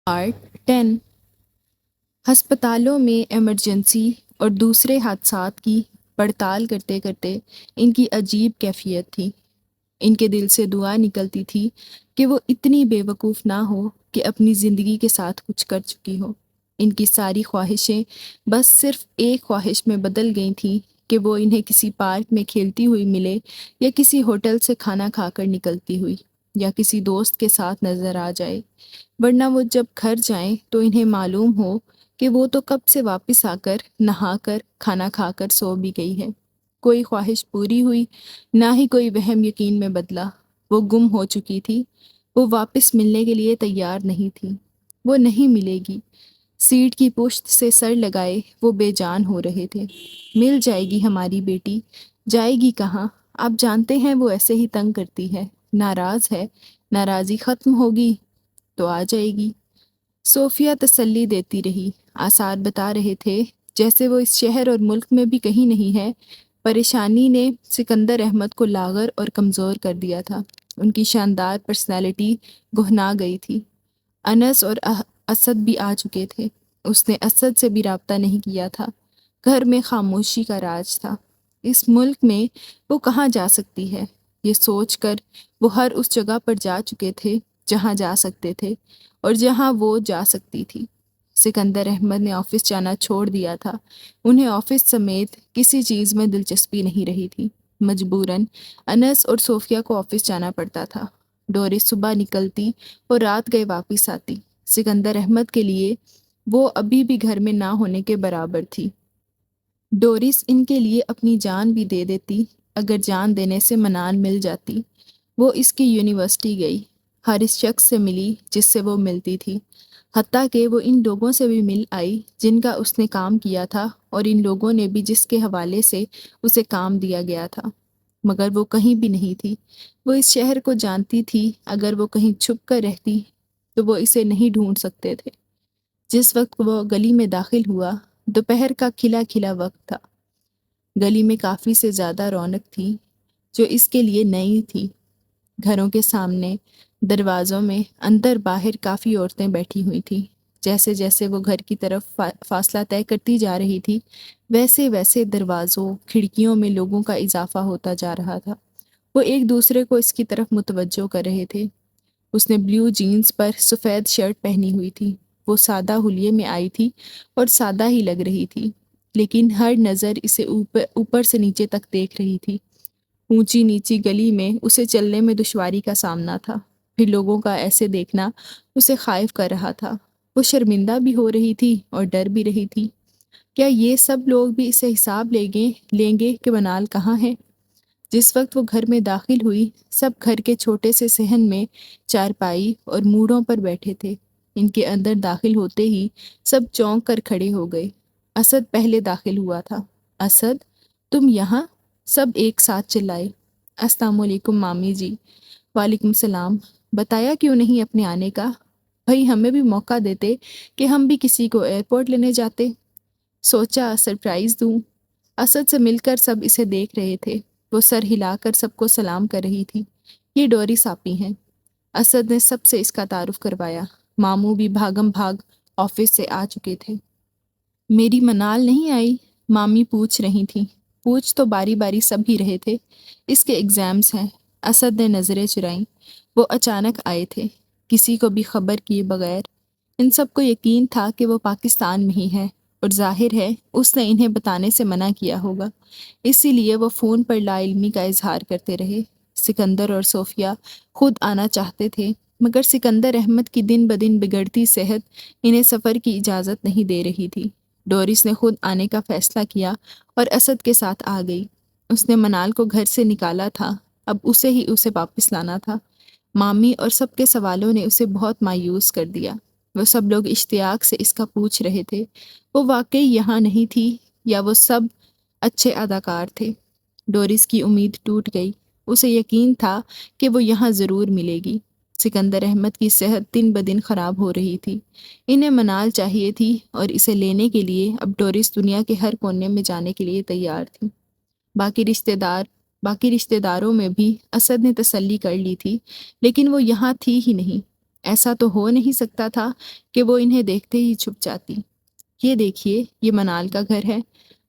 Part 10۔ ہسپتالوں میں emergency اور دوسرے حادثات کی پڑتال کرتے کرتے ان کی عجیب کیفیت تھی۔ ان کے دل سے دعا نکلتی تھی کہ وہ اتنی بے وقوف نہ ہو کہ اپنی زندگی کے ساتھ کچھ کر چکی ہو۔ ان کی ساری خواہشیں بس صرف ایک خواہش میں بدل گئی تھیں کہ وہ انہیں کسی پارک میں کھیلتی ہوئی ملے، یا کسی ہوٹل سے کھانا کھا کر نکلتی ہوئی، یا کسی دوست کے ساتھ نظر آ جائے، ورنہ وہ جب گھر جائیں تو انہیں معلوم ہو کہ وہ تو کب سے واپس آ کر نہا کر کھانا کھا کر سو بھی گئی ہے۔ کوئی خواہش پوری ہوئی، نہ ہی کوئی وہم یقین میں بدلا۔ وہ گم ہو چکی تھی، وہ واپس ملنے کے لیے تیار نہیں تھی۔ وہ نہیں ملے گی۔ سیٹ کی پشت سے سر لگائے وہ بے جان ہو رہے تھے۔ مل جائے گی ہماری بیٹی، جائے گی کہاں؟ آپ جانتے ہیں وہ ایسے ہی تنگ کرتی ہے، ناراض ہے، ناراضی ختم ہوگی تو آ جائے گی۔ صوفیہ تسلی دیتی رہی۔ آثار بتا رہے تھے جیسے وہ اس شہر اور ملک میں بھی کہیں نہیں ہے۔ پریشانی نے سکندر احمد کو لاغر اور کمزور کر دیا تھا۔ ان کی شاندار پرسنالٹی گہنا گئی تھی۔ انس اور اسد بھی آ چکے تھے۔ اس نے اسد سے بھی رابطہ نہیں کیا تھا۔ گھر میں خاموشی کا راج تھا۔ اس ملک میں وہ کہاں جا سکتی ہے؟ یہ سوچ کر وہ ہر اس جگہ پر جا چکے تھے جہاں جا سکتے تھے اور جہاں وہ جا سکتی تھی۔ سکندر احمد نے آفس جانا چھوڑ دیا تھا۔ انہیں آفس سمیت کسی چیز میں دلچسپی نہیں رہی تھی۔ مجبوراً انس اور صوفیہ کو آفس جانا پڑتا تھا۔ ڈورس صبح نکلتی اور رات گئے واپس آتی۔ سکندر احمد کے لیے وہ ابھی بھی گھر میں نہ ہونے کے برابر تھی۔ ڈورس ان کے لیے اپنی جان بھی دے دیتی اگر جان دینے سے منال مل جاتی۔ وہ اس کی یونیورسٹی گئی، ہر اس شخص سے ملی جس سے وہ ملتی تھی، حتیٰ کہ وہ ان لوگوں سے بھی مل آئی جن کا اس نے کام کیا تھا، اور ان لوگوں نے بھی جس کے حوالے سے اسے کام دیا گیا تھا۔ مگر وہ کہیں بھی نہیں تھی۔ وہ اس شہر کو جانتی تھی، اگر وہ کہیں چھپ کر رہتی تو وہ اسے نہیں ڈھونڈ سکتے تھے۔ جس وقت وہ گلی میں داخل ہوا، دوپہر کا کھلا کھلا وقت تھا۔ گلی میں کافی سے زیادہ رونق تھی جو اس کے لیے نئی تھی۔ گھروں کے سامنے، دروازوں میں، اندر باہر کافی عورتیں بیٹھی ہوئی تھیں۔ جیسے جیسے وہ گھر کی طرف فاصلہ طے کرتی جا رہی تھی، ویسے ویسے دروازوں، کھڑکیوں میں لوگوں کا اضافہ ہوتا جا رہا تھا۔ وہ ایک دوسرے کو اس کی طرف متوجہ کر رہے تھے۔ اس نے بلیو جینز پر سفید شرٹ پہنی ہوئی تھی۔ وہ سادہ حلیے میں آئی تھی اور سادہ ہی لگ رہی تھی، لیکن ہر نظر اسے اوپر سے نیچے تک دیکھ رہی تھی۔ اونچی نیچی گلی میں اسے چلنے میں دشواری کا سامنا تھا، پھر لوگوں کا ایسے دیکھنا اسے خائف کر رہا تھا۔ وہ شرمندہ بھی ہو رہی تھی اور ڈر بھی رہی تھی۔ کیا یہ سب لوگ بھی اسے حساب لیں گے کہ منال کہاں ہے؟ جس وقت وہ گھر میں داخل ہوئی، سب گھر کے چھوٹے سے صحن میں چارپائی اور موڑوں پر بیٹھے تھے۔ ان کے اندر داخل ہوتے ہی سب چونک کر کھڑے ہو گئے۔ اسد پہلے داخل ہوا تھا۔ اسد، تم یہاں؟ سب ایک ساتھ چلائے۔ السلام علیکم مامی جی۔ وعلیکم السلام۔ بتایا کیوں نہیں اپنے آنے کا؟ بھئی ہمیں بھی موقع دیتے کہ ہم بھی کسی کو ایئرپورٹ لینے جاتے۔ سوچا سرپرائز دوں۔ اسد سے مل کر سب اسے دیکھ رہے تھے۔ وہ سر ہلا کر سب کو سلام کر رہی تھی۔ یہ ڈورس آپی ہیں۔ اسد نے سب سے اس کا تعارف کروایا۔ ماموں بھی بھاگم بھاگ آفس سے آ چکے تھے۔ میری منال نہیں آئی؟ مامی پوچھ رہی تھیں۔ پوچھ تو باری باری سب ہی رہے تھے۔ اس کے ایگزامز ہیں۔ اسد نے نظریں چرائیں۔ وہ اچانک آئے تھے، کسی کو بھی خبر کیے بغیر۔ ان سب کو یقین تھا کہ وہ پاکستان میں ہی ہے، اور ظاہر ہے اس نے انہیں بتانے سے منع کیا ہوگا، اسی لیے وہ فون پر لا علمی کا اظہار کرتے رہے۔ سکندر اور صوفیہ خود آنا چاہتے تھے، مگر سکندر احمد کی دن بدن بگڑتی صحت انہیں سفر کی اجازت نہیں دے رہی تھی۔ ڈورس نے خود آنے کا فیصلہ کیا اور اسد کے ساتھ آ گئی۔ اس نے منال کو گھر سے نکالا تھا، اب اسے واپس لانا تھا۔ مامی اور سب کے سوالوں نے اسے بہت مایوس کر دیا۔ وہ سب لوگ اشتیاق سے اس کا پوچھ رہے تھے، وہ واقعی یہاں نہیں تھی یا وہ سب اچھے اداکار تھے؟ ڈورس کی امید ٹوٹ گئی۔ اسے یقین تھا کہ وہ یہاں ضرور ملے گی۔ سکندر احمد کی صحت دن بدن خراب ہو رہی تھی۔ انہیں منال چاہیے تھی، اور اسے لینے کے لیے اب ڈورس دنیا کے ہر کونے میں جانے کے لیے تیار تھی۔ باقی رشتہ داروں میں بھی اسد نے تسلی کر لی تھی، لیکن وہ یہاں تھی ہی نہیں۔ ایسا تو ہو نہیں سکتا تھا کہ وہ انہیں دیکھتے ہی چھپ جاتی۔ یہ دیکھیے، یہ منال کا گھر ہے۔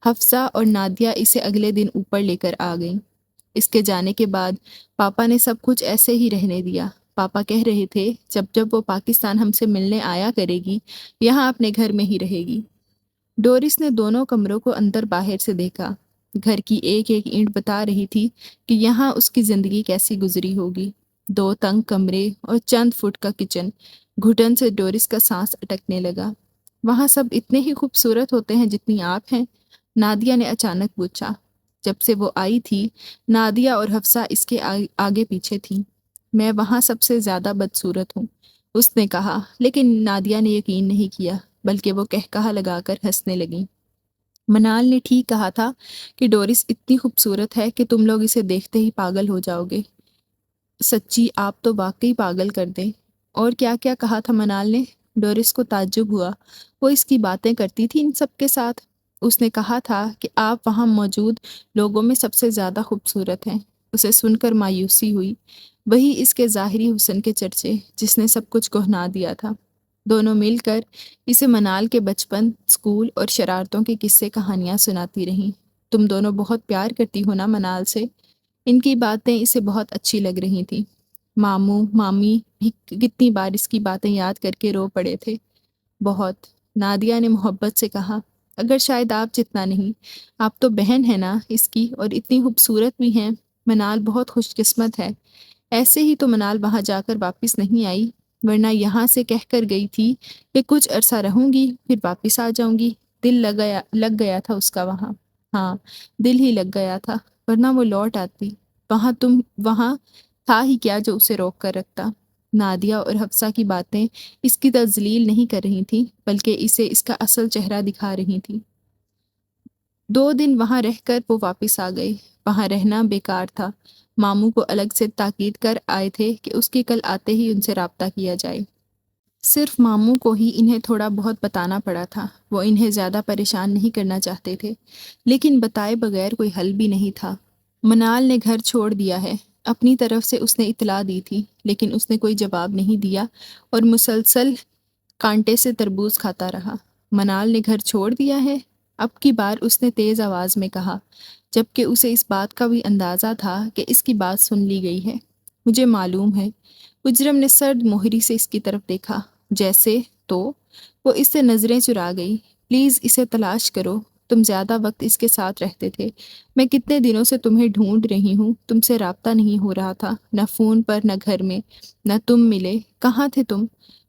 حفصہ اور نادیہ اسے اگلے دن اوپر لے کر آ گئیں۔ اس کے جانے کے بعد پاپا نے سب کچھ ایسے ہی رہنے دیا۔ پاپا کہہ رہے تھے جب جب وہ پاکستان ہم سے ملنے آیا کرے گی، یہاں اپنے گھر میں ہی رہے گی۔ ڈورس نے دونوں کمروں کو اندر باہر سے دیکھا۔ گھر کی ایک ایک اینٹ بتا رہی تھی کہ یہاں اس کی زندگی کیسی گزری ہوگی۔ 2 تنگ کمرے اور چند فٹ کا کچن۔ گھٹن سے ڈورس کا سانس اٹکنے لگا۔ وہاں سب اتنے ہی خوبصورت ہوتے ہیں جتنی آپ ہیں؟ نادیہ نے اچانک پوچھا۔ جب سے وہ آئی تھی، نادیہ اور حفصہ اس کے آگے پیچھے تھیں۔ میں وہاں سب سے زیادہ بدصورت ہوں، اس نے کہا، لیکن نادیہ نے یقین نہیں کیا، بلکہ وہ قہقہہ لگا کر ہنسنے لگیں۔ منال نے ٹھیک کہا تھا کہ ڈورس اتنی خوبصورت ہے کہ تم لوگ اسے دیکھتے ہی پاگل ہو جاؤ گے۔ سچی آپ تو واقعی پاگل کر دیں۔ اور کیا کیا کہا تھا منال نے؟ ڈورس کو تعجب ہوا۔ وہ اس کی باتیں کرتی تھی ان سب کے ساتھ۔ اس نے کہا تھا کہ آپ وہاں موجود لوگوں میں سب سے زیادہ خوبصورت ہیں۔ اسے سن کر مایوسی ہوئی۔ وہی اس کے ظاہری حسن کے چرچے جس نے سب کچھ گہنا دیا تھا۔ دونوں مل کر اسے منال کے بچپن، اسکول اور شرارتوں کے قصے کہانیاں سناتی رہیں۔ تم دونوں بہت پیار کرتی ہو نا منال سے؟ ان کی باتیں اسے بہت اچھی لگ رہی تھیں۔ ماموں مامی بھی کتنی بار اس کی باتیں یاد کر کے رو پڑے تھے۔ بہت، نادیہ نے محبت سے کہا۔ اگر شاید آپ جتنا نہیں، آپ تو بہن ہے نا اس کی، اور اتنی خوبصورت بھی ہیں۔ منال بہت خوش قسمت ہے۔ ایسے ہی تو منال وہاں جا کر واپس نہیں آئی، ورنہ یہاں سے کہہ کر گئی تھی کہ کچھ عرصہ رہوں گی پھر واپس آ جاؤں گی۔ دل لگ گیا تھا اس کا وہاں۔ ہاں، دل ہی لگ گیا تھا، ورنہ وہ لوٹ آتی۔ وہاں تھا ہی کیا جو اسے روک کر رکھتا؟ نادیہ اور حفصہ کی باتیں اس کی تذلیل نہیں کر رہی تھیں، بلکہ اسے اس کا اصل چہرہ دکھا رہی تھیں۔ 2 دن وہاں رہ کر وہ واپس آ گئے۔ وہاں رہنا بیکار تھا۔ ماموں کو الگ سے تاکید کر آئے تھے کہ اس کے کل آتے ہی ان سے رابطہ کیا جائے۔ صرف ماموں کو ہی انہیں تھوڑا بہت بتانا پڑا تھا۔ وہ انہیں زیادہ پریشان نہیں کرنا چاہتے تھے، لیکن بتائے بغیر کوئی حل بھی نہیں تھا۔ منال نے گھر چھوڑ دیا ہے، اپنی طرف سے اس نے اطلاع دی تھی، لیکن اس نے کوئی جواب نہیں دیا اور مسلسل کانٹے سے تربوز کھاتا رہا۔ منال نے گھر چھوڑ دیا ہے؟ اب کی بار اس نے تیز آواز میں کہا، جبکہ اسے اس بات کا بھی اندازہ تھا کہ اس کی بات سن لی گئی ہے۔ مجھے معلوم ہے۔ مجرم نے سرد مہری سے اس کی طرف دیکھا۔ جیسے تو وہ اس سے نظریں چرا گئی۔ پلیز اسے تلاش کرو، تم زیادہ وقت اس کے ساتھ رہتے تھے۔ میں کتنے دنوں سے تمہیں ڈھونڈ رہی ہوں، تم سے رابطہ نہیں ہو رہا تھا، نہ فون پر، نہ گھر میں، نہ تم ملے۔ کہاں تھے تم؟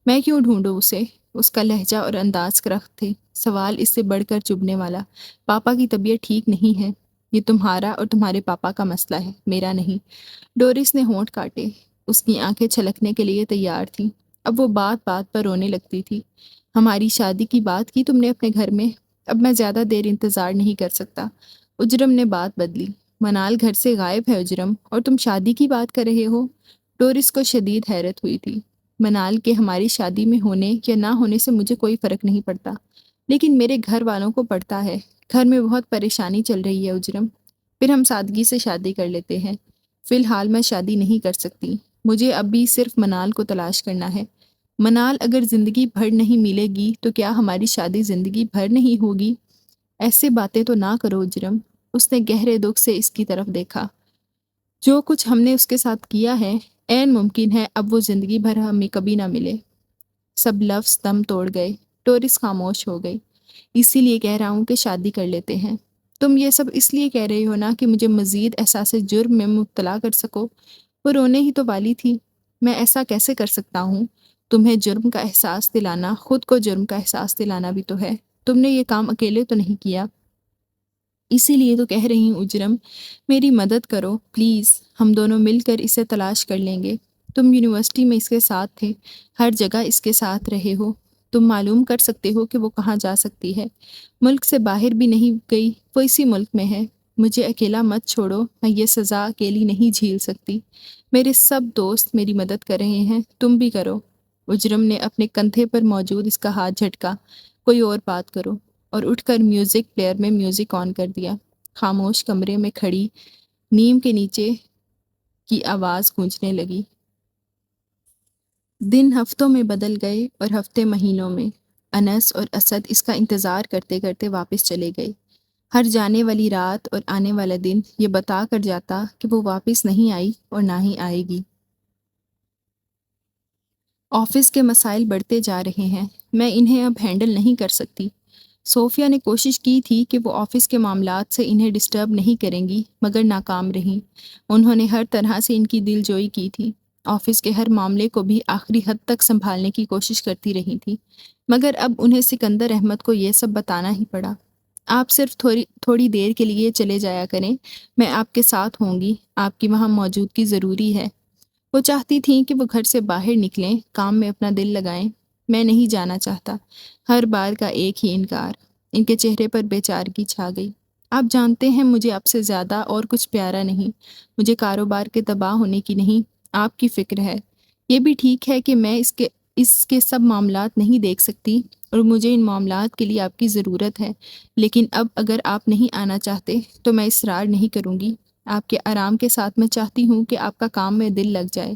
میں کیوں ڈھونڈوں اسے؟ اس کا لہجہ اور انداز کرخت تھے۔ سوال اس سے بڑھ کر چبھنے والا۔ پاپا کی طبیعت ٹھیک نہیں ہے۔ یہ تمہارا اور تمہارے پاپا کا مسئلہ ہے، میرا نہیں۔ ڈورس نے ہونٹ کاٹے۔ اس کی آنکھیں چھلکنے کے لیے تیار تھیں۔ اب وہ بات بات پر رونے لگتی تھی۔ ہماری شادی کی بات کی تم نے اپنے گھر میں؟ اب میں زیادہ دیر انتظار نہیں کر سکتا۔ اجرم نے بات بدلی۔ منال گھر سے غائب ہے اجرم، اور تم شادی کی بات کر رہے ہو؟ ڈورس کو شدید حیرت ہوئی تھی۔ منال کے ہماری شادی میں ہونے یا نہ ہونے سے مجھے کوئی فرق نہیں پڑتا، لیکن میرے گھر والوں کو پڑتا ہے۔ گھر میں بہت پریشانی چل رہی ہے اجرم۔ پھر ہم سادگی سے شادی کر لیتے ہیں۔ فی الحال میں شادی نہیں کر سکتی۔ مجھے اب بھی صرف منال کو تلاش کرنا ہے۔ منال اگر زندگی بھر نہیں ملے گی تو کیا ہماری شادی زندگی بھر نہیں ہوگی؟ ایسے باتیں تو نہ کرو اجرم۔ اس نے گہرے دکھ سے اس کی طرف دیکھا۔ جو کچھ ہم نے اس کے ساتھ کیا ہے، عین ممکن ہے اب وہ زندگی بھر ہمیں کبھی نہ ملے۔ سب لفظ دم توڑ گئے۔ ڈورس خاموش ہو گئی۔ اسی لیے کہہ رہا ہوں کہ شادی کر لیتے ہیں۔ تم یہ سب اس لیے کہہ رہی ہو نا کہ مجھے مزید احساس جرم میں مبتلا کر سکو؟ وہ رونے ہی تو والی تھی۔ میں ایسا کیسے کر سکتا ہوں؟ تمہیں جرم کا احساس دلانا، خود کو جرم کا احساس دلانا بھی تو ہے۔ تم نے یہ کام اکیلے تو نہیں کیا۔ اسی لیے تو کہہ رہی ہوں اجرم، میری مدد کرو پلیز۔ ہم دونوں مل کر اسے تلاش کر لیں گے۔ تم یونیورسٹی میں اس کے ساتھ تھے، ہر جگہ اس کے ساتھ رہے ہو۔ تم معلوم کر سکتے ہو کہ وہ کہاں جا سکتی ہے۔ ملک سے باہر بھی نہیں گئی، وہ اسی ملک میں ہے۔ مجھے اکیلا مت چھوڑو، میں یہ سزا اکیلی نہیں جھیل سکتی۔ میرے سب دوست میری مدد کر رہے ہیں، تم بھی کرو۔ اجرم نے اپنے کندھے پر موجود اس کا ہاتھ جھٹکا۔ کوئی اور بات کرو، اور اٹھ کر میوزک پلیئر میں میوزک آن کر دیا۔ خاموش کمرے میں کھڑی نیم کے نیچے کی آواز گونجنے لگی۔ دن ہفتوں میں بدل گئے اور ہفتے مہینوں میں۔ انس اور اسد اس کا انتظار کرتے کرتے واپس چلے گئے۔ ہر جانے والی رات اور آنے والا دن یہ بتا کر جاتا کہ وہ واپس نہیں آئی اور نہ ہی آئے گی۔ آفس کے مسائل بڑھتے جا رہے ہیں، میں انہیں اب ہینڈل نہیں کر سکتی۔ صوفیہ نے کوشش کی تھی کہ وہ آفس کے معاملات سے انہیں ڈسٹرب نہیں کریں گی، مگر ناکام رہیں۔ انہوں نے ہر طرح سے ان کی دل جوئی کی تھی، آفس کے ہر معاملے کو بھی آخری حد تک سنبھالنے کی کوشش کرتی رہی تھی، مگر اب انہیں سکندر احمد کو یہ سب بتانا ہی پڑا۔ آپ صرف تھوڑی دیر کے لیے چلے جایا کریں، میں آپ کے ساتھ ہوں گی، آپ کی وہاں موجودگی ضروری ہے۔ وہ چاہتی تھیں کہ وہ گھر سے باہر نکلیں، کام میں اپنا دل لگائیں۔ میں نہیں جانا چاہتا، ہر بار کا ایک ہی انکار۔ ان کے چہرے پر بے چارگی چھا گئی۔ آپ جانتے ہیں مجھے آپ سے زیادہ اور کچھ پیارا نہیں، مجھے کاروبار کے تباہ ہونے کی نہیں، آپ کی فکر ہے۔ یہ بھی ٹھیک ہے کہ میں اس کے سب معاملات نہیں دیکھ سکتی اور مجھے ان معاملات کے لیے آپ کی ضرورت ہے، لیکن اب اگر آپ نہیں آنا چاہتے تو میں اصرار نہیں کروں گی۔ آپ کے آرام کے ساتھ میں چاہتی ہوں کہ آپ کا کام میں دل لگ جائے۔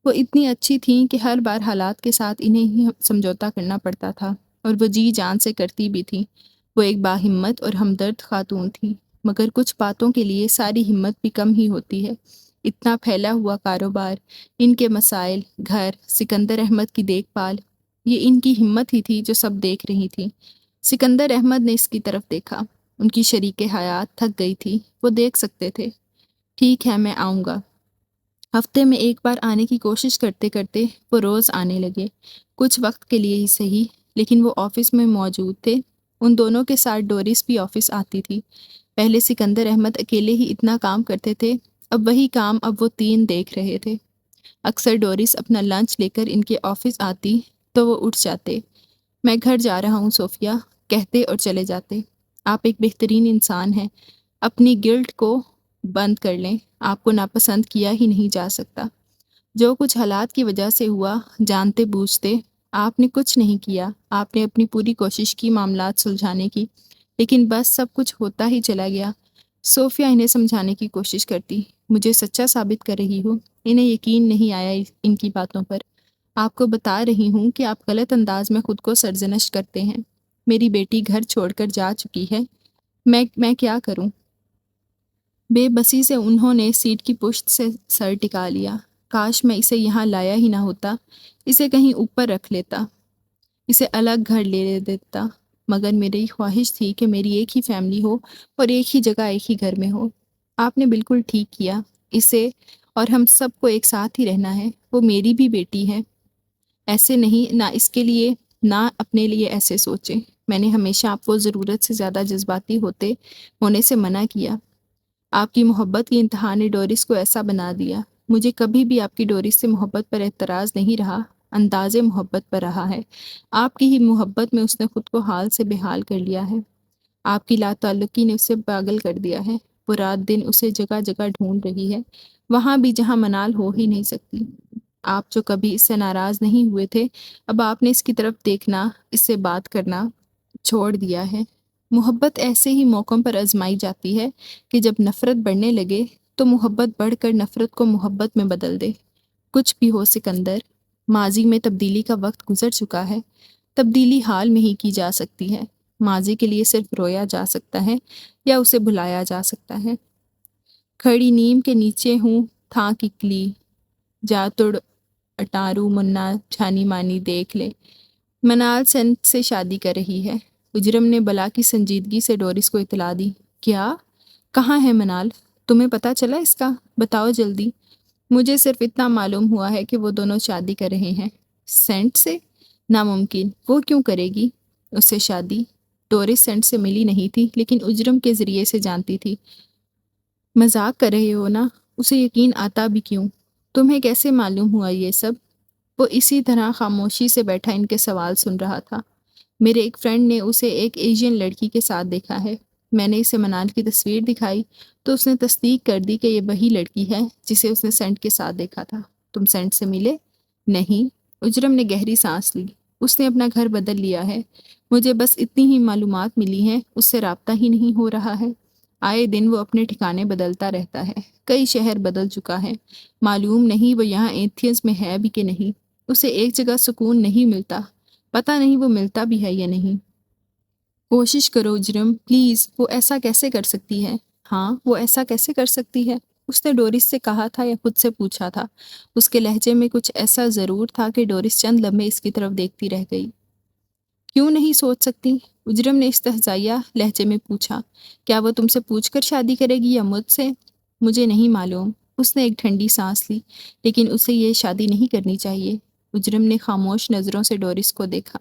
وہ اتنی اچھی تھیں کہ ہر بار حالات کے ساتھ انہیں ہی سمجھوتا کرنا پڑتا تھا، اور وہ جی جان سے کرتی بھی تھیں۔ وہ ایک باہمت اور ہمدرد خاتون تھیں، مگر کچھ باتوں کے لیے ساری ہمت بھی کم ہی ہوتی ہے۔ اتنا پھیلا ہوا کاروبار، ان کے مسائل، گھر، سکندر احمد کی دیکھ بھال، یہ ان کی ہمت ہی تھی جو سب دیکھ رہی تھی۔ سکندر احمد نے اس کی طرف دیکھا، ان کی شریک حیات تھک گئی تھی، وہ دیکھ سکتے تھے۔ ٹھیک ہے، میں آؤں گا۔ ہفتے میں ایک بار آنے کی کوشش کرتے کرتے وہ روز آنے لگے، کچھ وقت کے لیے ہی صحیح، لیکن وہ آفس میں موجود تھے۔ ان دونوں کے ساتھ ڈورس بھی آفس آتی تھی۔ پہلے سکندر احمد اکیلے ہی اتنا کام کرتے تھے، اب وہی کام اب وہ تین دیکھ رہے تھے۔ اکثر ڈورس اپنا لنچ لے کر ان کے آفس آتی تو وہ اٹھ جاتے۔ میں گھر جا رہا ہوں صوفیہ، کہتے اور چلے جاتے۔ آپ ایک بہترین انسان ہیں، اپنی گلٹ کو بند کر لیں، آپ کو ناپسند کیا ہی نہیں جا سکتا۔ جو کچھ حالات کی وجہ سے ہوا، جانتے بوجھتے آپ نے کچھ نہیں کیا، آپ نے اپنی پوری کوشش کی معاملات سلجھانے کی، لیکن بس سب کچھ ہوتا ہی چلا گیا۔ صوفیہ انہیں سمجھانے کی کوشش کرتی، مجھے سچا ثابت کر رہی ہو، انہیں یقین نہیں آیا ان کی باتوں پر۔ آپ کو بتا رہی ہوں کہ آپ غلط انداز میں خود کو سرزنش کرتے ہیں۔ میری بیٹی گھر چھوڑ کر جا چکی ہے، میں کیا کروں؟ بے بسی سے انہوں نے سیٹ کی پشت سے سر ٹکا لیا۔ کاش میں اسے یہاں لایا ہی نہ ہوتا، اسے کہیں اوپر رکھ لیتا، اسے الگ گھر لے دیتا، مگر میری خواہش تھی کہ میری ایک ہی فیملی ہو اور ایک ہی جگہ ایک ہی گھر میں ہو۔ آپ نے بالکل ٹھیک کیا، اسے اور ہم سب کو ایک ساتھ ہی رہنا ہے، وہ میری بھی بیٹی ہے۔ ایسے نہیں، نہ اس کے لیے نہ اپنے لیے ایسے سوچیں۔ میں نے ہمیشہ آپ کو ضرورت سے زیادہ جذباتی ہونے سے منع کیا۔ آپ کی محبت کی انتہا نے ڈورس کو ایسا بنا دیا۔ مجھے کبھی بھی آپ کی ڈورس سے محبت پر اعتراض نہیں رہا، انداز محبت پر رہا ہے۔ آپ کی ہی محبت میں اس نے خود کو حال سے بحال کر لیا ہے۔ آپ کی لا تعلقی نے اسے پاگل کر دیا ہے۔ وہ رات دن اسے جگہ جگہ ڈھونڈ رہی ہے، وہاں بھی جہاں منال ہو ہی نہیں سکتی۔ آپ جو کبھی اس سے ناراض نہیں ہوئے تھے، اب آپ نے اس کی طرف دیکھنا، اس سے بات کرنا چھوڑ دیا ہے۔ محبت ایسے ہی موقعوں پر آزمائی جاتی ہے کہ جب نفرت بڑھنے لگے تو محبت بڑھ کر نفرت کو محبت میں بدل دے۔ کچھ بھی ہو سکندر، ماضی میں تبدیلی کا وقت گزر چکا ہے، تبدیلی حال میں ہی کی جا سکتی ہے۔ ماضی کے لیے صرف رویا جا سکتا ہے یا اسے بھلایا جا سکتا ہے۔ کھڑی نیم کے نیچے ہوں تھا ککلی، جا تڑ اٹارو منا چھانی مانی دیکھ لے۔ منال سنت سے شادی کر رہی ہے۔ اجرم نے بلا کی سنجیدگی سے ڈورس کو اطلاع دی۔ کیا؟ کہاں ہے منال؟ تمہیں پتہ چلا اس کا؟ بتاؤ جلدی۔ مجھے صرف اتنا معلوم ہوا ہے کہ وہ دونوں شادی کر رہے ہیں۔ سینٹ سے؟ ناممکن، وہ کیوں کرے گی اس سے شادی؟ ڈورس سینٹ سے ملی نہیں تھی، لیکن اجرم کے ذریعے سے جانتی تھی۔ مذاق کر رہے ہو نا؟ اسے یقین آتا بھی کیوں؟ تمہیں کیسے معلوم ہوا یہ سب؟ وہ اسی طرح خاموشی سے بیٹھا ان کے سوال سن رہا تھا۔ میرے ایک فرینڈ نے اسے ایک ایشین لڑکی کے ساتھ دیکھا ہے۔ میں نے اسے منال کی تصویر دکھائی تو اس نے تصدیق کر دی کہ یہ وہی لڑکی ہے جسے اس نے سینٹ کے ساتھ دیکھا تھا۔ تم سینٹ سے ملے؟ نہیں۔ اجرم نے گہری سانس لی۔ اس نے اپنا گھر بدل لیا ہے، مجھے بس اتنی ہی معلومات ملی ہیں، اس سے رابطہ ہی نہیں ہو رہا ہے۔ آئے دن وہ اپنے ٹھکانے بدلتا رہتا ہے، کئی شہر بدل چکا ہے، معلوم نہیں وہ یہاں ایتھنز میں ہے بھی کہ نہیں۔ اسے ایک جگہ سکون نہیں ملتا، پتہ نہیں وہ ملتا بھی ہے یا نہیں۔ کوشش کرو اجرم، پلیز، وہ ایسا کیسے کر سکتی ہے؟ ہاں، وہ ایسا کیسے کر سکتی ہے؟ اس نے ڈورس سے کہا تھا یا خود سے پوچھا تھا؟ اس کے لہجے میں کچھ ایسا ضرور تھا کہ ڈورس چند لمحے اس کی طرف دیکھتی رہ گئی۔ کیوں نہیں سوچ سکتی؟ اجرم نے استہزائیہ لہجے میں پوچھا۔ کیا وہ تم سے پوچھ کر شادی کرے گی یا مجھ سے؟ مجھے نہیں معلوم۔ اس نے ایک ٹھنڈی سانس لی۔ لیکن اسے یہ شادی نہیں کرنی چاہیے۔ اجرم نے خاموش نظروں سے ڈورس کو دیکھا۔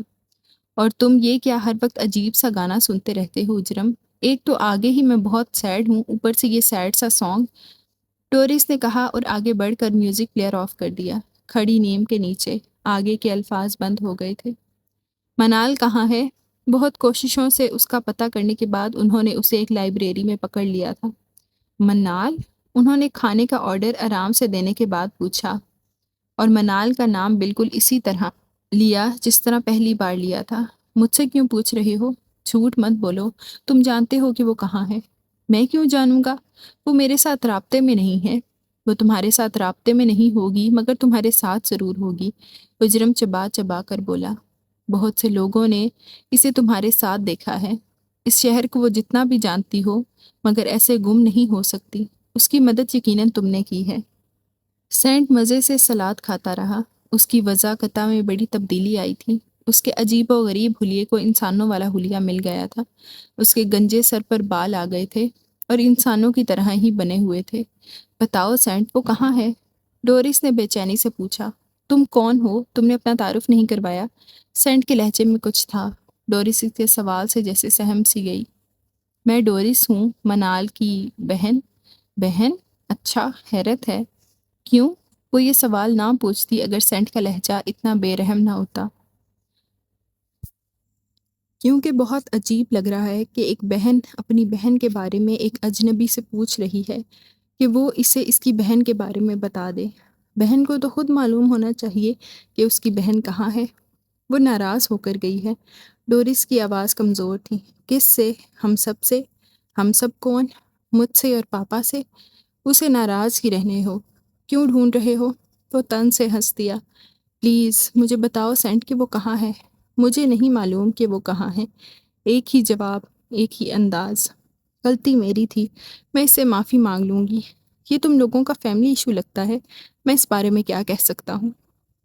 اور تم یہ کیا ہر وقت عجیب سا گانا سنتے رہتے ہو اجرم؟ ایک تو آگے ہی میں بہت سیڈ ہوں، اوپر سے یہ سیڈ سا سانگ، ڈورس نے کہا اور آگے بڑھ کر میوزک پلیئر آف کر دیا۔ کھڑی نیم کے نیچے آگے کے الفاظ بند ہو گئے تھے۔ منال کہاں ہے؟ بہت کوششوں سے اس کا پتہ کرنے کے بعد انہوں نے اسے ایک لائبریری میں پکڑ لیا تھا۔ منال؟ انہوں نے کھانے کا آرڈر آرام سے دینے کے بعد پوچھا، اور منال کا نام بالکل اسی طرح لیا جس طرح پہلی بار لیا تھا۔ مجھ سے کیوں پوچھ رہے ہو؟ جھوٹ مت بولو، تم جانتے ہو کہ وہ کہاں ہے۔ میں کیوں جانوں گا؟ وہ میرے ساتھ رابطے میں نہیں ہے۔ وہ تمہارے ساتھ رابطے میں نہیں ہوگی مگر تمہارے ساتھ ضرور ہوگی، اجرم چبا چبا کر بولا۔ بہت سے لوگوں نے اسے تمہارے ساتھ دیکھا ہے۔ اس شہر کو وہ جتنا بھی جانتی ہو مگر ایسے گم نہیں ہو سکتی۔ اس کی مدد یقیناً تم نے کی ہے۔ سینٹ مزے سے سلاد کھاتا رہا۔ اس کی وضاقتہ میں بڑی تبدیلی آئی تھی۔ اس کے عجیب و غریب حلیے کو انسانوں والا حلیہ مل گیا تھا۔ اس کے گنجے سر پر بال آ گئے تھے اور انسانوں کی طرح ہی بنے ہوئے تھے۔ بتاؤ سینٹ، وہ کہاں ہے؟ ڈورس نے بے چینی سے پوچھا۔ تم کون ہو؟ تم نے اپنا تعارف نہیں کروایا۔ سینٹ کے لہجے میں کچھ تھا۔ ڈورس کے سوال سے جیسے سہم سی گئی۔ میں ڈورس ہوں، منال کی بہن۔ بہن؟ اچھا، حیرت ہے۔ کیوں؟ وہ یہ سوال نہ پوچھتی اگر سینٹ کا لہجہ اتنا بے رحم نہ ہوتا۔ کیونکہ بہت عجیب لگ رہا ہے کہ ایک بہن اپنی بہن کے بارے میں ایک اجنبی سے پوچھ رہی ہے کہ وہ اسے اس کی بہن کے بارے میں بتا دے۔ بہن کو تو خود معلوم ہونا چاہیے کہ اس کی بہن کہاں ہے۔ وہ ناراض ہو کر گئی ہے۔ ڈورس کی آواز کمزور تھی۔ کس سے؟ ہم سب سے؟ ہم سب کون؟ مجھ سے اور پاپا سے؟ اسے ناراض ہی رہنے ہو۔ کیوں ڈھونڈ رہے ہو؟ وہ تن سے ہنس دیا۔ پلیز مجھے بتاؤ سینٹ کہ وہ کہاں ہے۔ مجھے نہیں معلوم کہ وہ کہاں ہے۔ ایک ہی جواب، ایک ہی انداز۔ غلطی میری تھی، میں اس سے معافی مانگ لوں گی۔ یہ تم لوگوں کا فیملی ایشو لگتا ہے، میں اس بارے میں کیا کہہ سکتا ہوں؟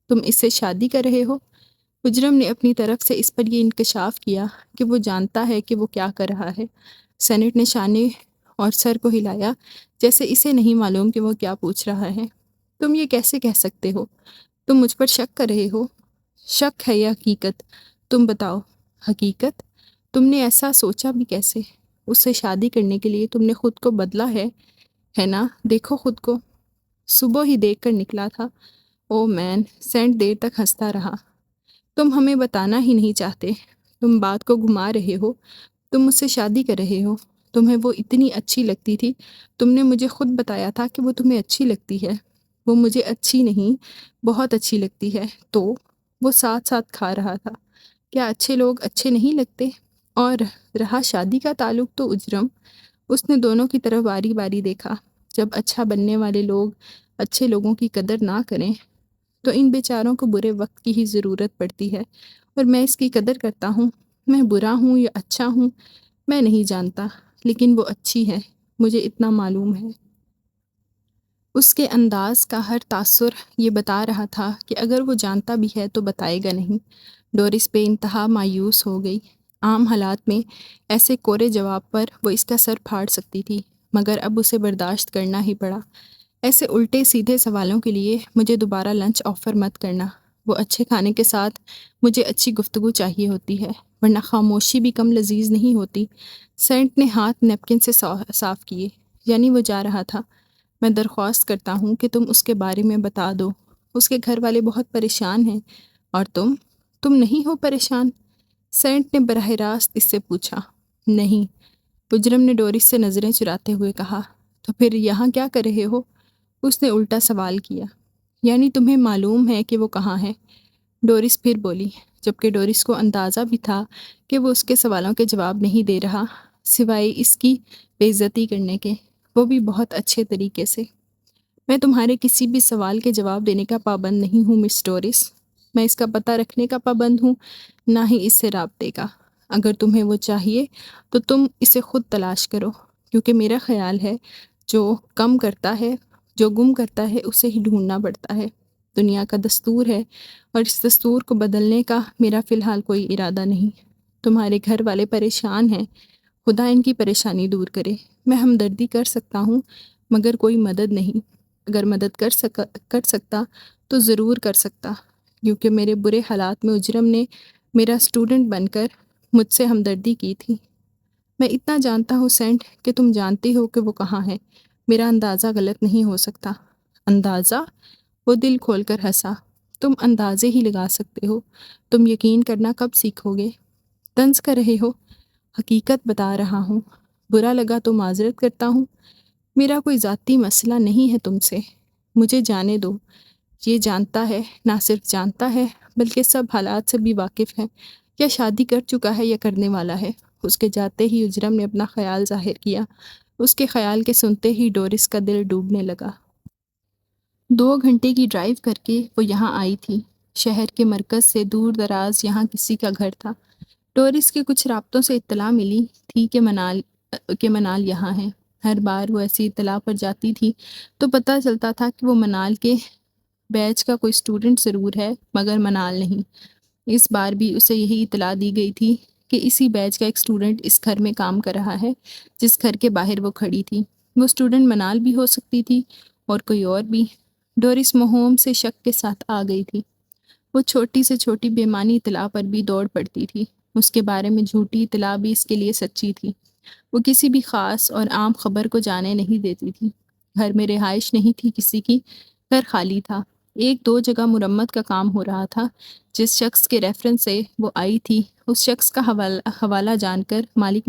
تم اس سے شادی کر رہے ہو؟ اجرم نے اپنی طرف سے اس پر یہ انکشاف کیا کہ وہ جانتا ہے کہ وہ کیا کر رہا ہے۔ سینٹ نے شانے اور سر کو ہلایا جیسے اسے نہیں معلوم کہ وہ کیا پوچھ رہا ہے۔ تم یہ کیسے کہہ سکتے ہو؟ تم مجھ پر شک کر رہے ہو؟ شک ہے یا حقیقت؟ تم بتاؤ۔ حقیقت؟ تم نے ایسا سوچا بھی کیسے؟ اس سے شادی کرنے کے لیے تم نے خود کو بدلا ہے نا؟ دیکھو خود کو۔ صبح ہی دیکھ کر نکلا تھا۔ او مین، سینٹ دیر تک ہنستا رہا۔ تم ہمیں بتانا ہی نہیں چاہتے۔ تم بات کو گھما رہے ہو۔ تم مجھ سے شادی کر رہے ہو۔ تمہیں وہ اتنی اچھی لگتی تھی۔ تم نے مجھے خود بتایا تھا کہ وہ تمہیں اچھی لگتی ہے۔ وہ مجھے اچھی نہیں، بہت اچھی لگتی ہے۔ تو وہ ساتھ ساتھ کھا رہا تھا۔ کیا اچھے لوگ اچھے نہیں لگتے؟ اور رہا شادی کا تعلق تو اجرم، اس نے دونوں کی طرف باری باری دیکھا۔ جب اچھا بننے والے لوگ اچھے لوگوں کی قدر نہ کریں تو ان بیچاروں کو برے وقت کی ہی ضرورت پڑتی ہے، اور میں اس کی قدر کرتا ہوں۔ میں برا ہوں یا اچھا ہوں میں نہیں جانتا، لیکن وہ اچھی ہے، مجھے اتنا معلوم ہے۔ اس کے انداز کا ہر تاثر یہ بتا رہا تھا کہ اگر وہ جانتا بھی ہے تو بتائے گا نہیں۔ ڈورس بے انتہا مایوس ہو گئی۔ عام حالات میں ایسے کورے جواب پر وہ اس کا سر پھاڑ سکتی تھی، مگر اب اسے برداشت کرنا ہی پڑا۔ ایسے الٹے سیدھے سوالوں کے لیے مجھے دوبارہ لنچ آفر مت کرنا۔ وہ اچھے کھانے کے ساتھ مجھے اچھی گفتگو چاہیے ہوتی ہے، ورنہ خاموشی بھی کم لذیذ نہیں ہوتی۔ سینٹ نے ہاتھ نیپکن سے صاف کیے، یعنی وہ جا رہا تھا۔ میں درخواست کرتا ہوں کہ تم اس کے بارے میں بتا دو۔ اس کے گھر والے بہت پریشان ہیں، اور تم نہیں ہو پریشان؟ سینٹ نے براہ راست اس سے پوچھا۔ نہیں، اجرم نے ڈورس سے نظریں چراتے ہوئے کہا۔ تو پھر یہاں کیا کر رہے ہو؟ اس نے الٹا سوال کیا۔ یعنی تمہیں معلوم ہے کہ وہ کہاں ہے؟ ڈورس پھر بولی، جبکہ ڈورس کو اندازہ بھی تھا کہ وہ اس کے سوالوں کے جواب نہیں دے رہا، سوائے اس کی بے عزتی کرنے کے، وہ بھی بہت اچھے طریقے سے۔ میں تمہارے کسی بھی سوال کے جواب دینے کا پابند نہیں ہوں مس ڈورس۔ میں اس کا پتہ رکھنے کا پابند ہوں، نہ ہی اس سے رابطے کا۔ اگر تمہیں وہ چاہیے تو تم اسے خود تلاش کرو، کیونکہ میرا خیال ہے جو گم کرتا ہے اسے ہی ڈھونڈنا پڑتا ہے۔ دنیا کا دستور ہے اور اس دستور کو بدلنے کا میرا فی الحال کوئی ارادہ نہیں۔ تمہارے گھر والے پریشان ہیں، خدا ان کی پریشانی دور کرے۔ میں ہمدردی کر سکتا ہوں مگر کوئی مدد نہیں۔ اگر مدد کر سکتا تو ضرور کر سکتا، کیونکہ میرے برے حالات میں اجرم نے میرا اسٹوڈنٹ بن کر مجھ سے ہمدردی کی تھی۔ میں اتنا جانتا ہوں سینٹ کہ تم جانتے ہو کہ وہ کہاں ہے۔ میرا اندازہ غلط نہیں ہو سکتا۔ اندازہ؟ وہ دل کھول کر ہنسا۔ تم اندازے ہی لگا سکتے ہو، تم یقین کرنا کب سیکھو گے؟ طنز کر رہے ہو؟ حقیقت بتا رہا ہوں۔ برا لگا تو معذرت کرتا ہوں۔ میرا کوئی ذاتی مسئلہ نہیں ہے تم سے، مجھے جانے دو۔ یہ جانتا ہے، نہ صرف جانتا ہے بلکہ سب حالات سے بھی واقف ہے، یا شادی کر چکا ہے یا کرنے والا ہے۔ اس کے جاتے ہی اجرم نے اپنا خیال ظاہر کیا۔ اس کے خیال کے سنتے ہی ڈورس کا دل ڈوبنے لگا۔ 2 گھنٹے کی ڈرائیو کر کے وہ یہاں آئی تھی۔ شہر کے مرکز سے دور دراز یہاں کسی کا گھر تھا۔ ڈورس کے کچھ رابطوں سے اطلاع ملی تھی کہ منال یہاں ہے۔ ہر بار وہ ایسی اطلاع پر جاتی تھی تو پتہ چلتا تھا کہ وہ منال کے بیچ کا کوئی اسٹوڈنٹ ضرور ہے مگر منال نہیں۔ اس بار بھی اسے یہی اطلاع دی گئی تھی کہ اسی بیچ کا ایک اسٹوڈنٹ اس گھر میں کام کر رہا ہے جس گھر کے باہر وہ کھڑی تھی۔ وہ اسٹوڈنٹ منال بھی ہو سکتی تھی اور کوئی اور بھی۔ ڈورس مہوم سے شک کے ساتھ آ گئی تھی۔ وہ چھوٹی سے چھوٹی بےمانی اطلاع پر بھی دوڑ پڑتی تھی۔ اس کے بارے میں جھوٹی اطلاع بھی اس کے لیے سچی تھی۔ وہ کسی بھی خاص اور عام خبر کو جانے نہیں دیتی تھی۔ گھر میں رہائش نہیں تھی کسی کی، گھر خالی تھا۔ 1-2 جگہ مرمت کا کام ہو رہا تھا۔ جس شخص کے ریفرنس سے وہ آئی تھی اس شخص کا حوالہ جان کر مالک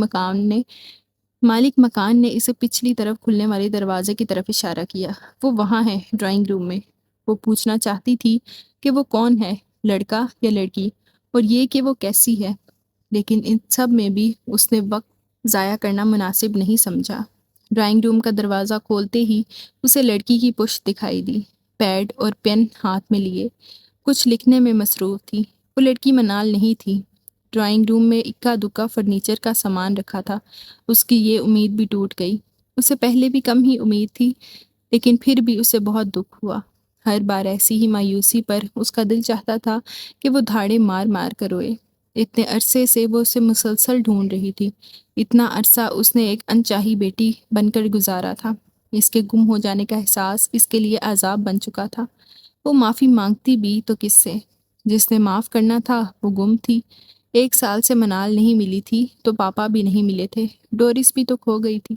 مکان نے اسے پچھلی طرف کھلنے والے دروازے کی طرف اشارہ کیا۔ وہ وہاں ہے، ڈرائنگ روم میں۔ وہ پوچھنا چاہتی تھی کہ وہ کون ہے، لڑکا یا لڑکی، اور یہ کہ وہ کیسی ہے، لیکن ان سب میں بھی اس نے وقت ضائع کرنا مناسب نہیں سمجھا۔ ڈرائنگ روم کا دروازہ کھولتے ہی اسے لڑکی کی پشت دکھائی دی، پیڈ اور پین ہاتھ میں لیے، کچھ لکھنے میں مصروف تھی۔ وہ لڑکی منال نہیں تھی۔ ڈرائنگ روم میں اکا دکا فرنیچر کا سامان رکھا تھا۔ اس کی یہ امید بھی ٹوٹ گئی۔ اسے پہلے بھی کم ہی امید تھی، لیکن پھر بھی اسے بہت دکھ ہوا۔ ہر بار ایسی ہی مایوسی پر اس کا دل چاہتا تھا کہ وہ دھاڑے مار مار کر روئے۔ اتنے عرصے سے وہ اسے مسلسل ڈھونڈ رہی تھی۔ اتنا عرصہ اس نے ایک انچاہی بیٹی بن کر گزارا تھا۔ اس کے گم ہو جانے کا احساس اس کے لیے عذاب بن چکا تھا۔ وہ معافی مانگتی بھی تو کس سے؟ جس نے معاف کرنا تھا وہ گم تھی۔ 1 سال سے منال نہیں ملی تھی تو پاپا بھی نہیں ملے تھے، ڈورس بھی تو کھو گئی تھی۔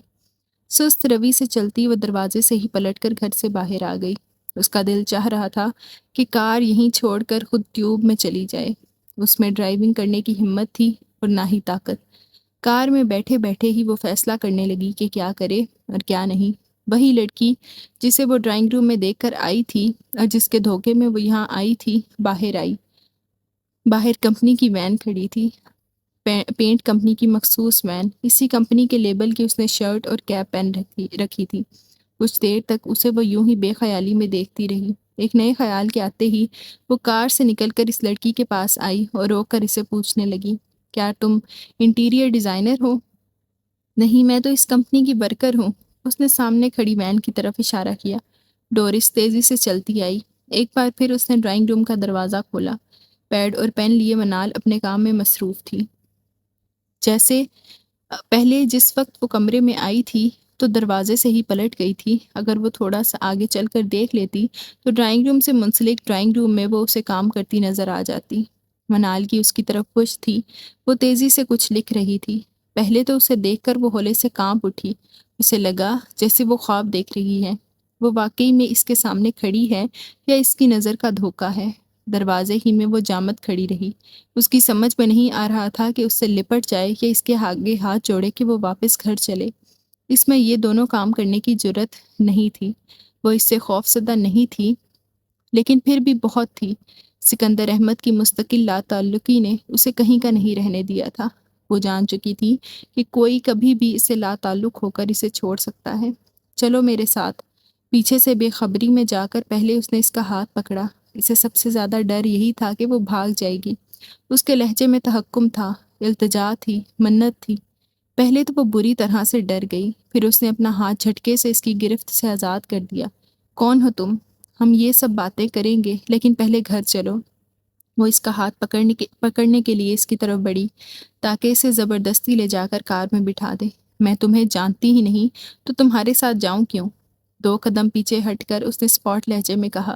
سست روی سے چلتی وہ دروازے سے ہی پلٹ کر گھر سے باہر آ گئی۔ اس کا دل چاہ رہا تھا کہ کار یہیں چھوڑ کر خود ٹیوب میں چلی جائے۔ اس میں ڈرائیونگ کرنے کی ہمت تھی اور نہ ہی طاقت۔ کار میں بیٹھے بیٹھے ہی وہ فیصلہ کرنے لگی کہ کیا کرے اور کیا نہیں۔ وہی لڑکی جسے وہ ڈرائنگ روم میں دیکھ کر آئی تھی اور جس کے دھوکے میں وہ یہاں آئی تھی، باہر آئی۔ باہر کمپنی کی وین کھڑی تھی، پینٹ کمپنی کی مخصوص وین۔ اسی کمپنی کے لیبل کی اس نے شرٹ اور کیپ پہن رکھی تھی۔ کچھ دیر تک اسے وہ یوں ہی بے خیالی میں دیکھتی رہی۔ ایک نئے خیال کے آتے ہی وہ کار سے نکل کر اس لڑکی کے پاس آئی اور روک کر اسے پوچھنے لگی، کیا تم انٹیریئر ڈیزائنر ہو؟ نہیں، میں تو اس کمپنی کی ورکر ہوں۔ اس نے سامنے کھڑی وین کی طرف اشارہ کیا۔ ڈورس تیزی سے چلتی آئی۔ ایک بار پھر اس نے ڈرائنگ روم کا دروازہ کھولا۔ پیڈ اور پین لیے منال اپنے کام میں مصروف تھی۔ جیسے پہلے جس وقت وہ کمرے میں آئی تھی تو دروازے سے ہی پلٹ گئی تھی۔ اگر وہ تھوڑا سا آگے چل کر دیکھ لیتی تو ڈرائنگ روم سے منسلک ڈرائنگ روم میں وہ اسے کام کرتی نظر آ جاتی۔ منال کی اس کی طرف پشت تھی۔ وہ تیزی سے کچھ لکھ رہی تھی۔ پہلے تو اسے دیکھ کر وہ ہولے سے کانپ اٹھی۔ اسے لگا جیسے وہ خواب دیکھ رہی ہے۔ وہ واقعی میں اس کے سامنے کھڑی ہے یا اس کی نظر کا دھوکہ ہے؟ دروازے ہی میں وہ جامد کھڑی رہی۔ اس کی سمجھ میں نہیں آ رہا تھا کہ اس سے لپٹ جائے یا اس کے آگے ہاتھ جوڑے کہ وہ واپس گھر چلے۔ اس میں یہ دونوں کام کرنے کی جرأت نہیں تھی۔ وہ اس سے خوفزدہ نہیں تھی، لیکن پھر بھی بہت تھی۔ سکندر احمد کی مستقل لا تعلقی نے اسے کہیں کا نہیں رہنے دیا تھا۔ وہ جان چکی تھی کہ کوئی کبھی بھی اسے لا تعلق ہو کر اسے چھوڑ سکتا ہے۔ چلو میرے ساتھ۔ پیچھے سے بے خبری میں جا کر پہلے اس نے اس کا ہاتھ پکڑا، اسے سب سے زیادہ ڈر یہی تھا کہ وہ بھاگ جائے گی۔ اس کے لہجے میں تحکم تھا، التجا تھی، منت تھی۔ پہلے تو وہ بری طرح سے ڈر گئی، پھر اس نے اپنا ہاتھ جھٹکے سے اس کی گرفت سے آزاد کر دیا۔ کون ہو تم؟ ہم یہ سب باتیں کریں گے، لیکن پہلے گھر چلو۔ وہ اس کا ہاتھ پکڑنے کے لیے اس کی طرف بڑھی تاکہ اسے زبردستی لے جا کر کار میں بٹھا دے۔ میں تمہیں جانتی ہی نہیں تو تمہارے ساتھ جاؤں کیوں؟ 2 قدم پیچھے ہٹ کر اس نے اسپاٹ لہجے میں کہا۔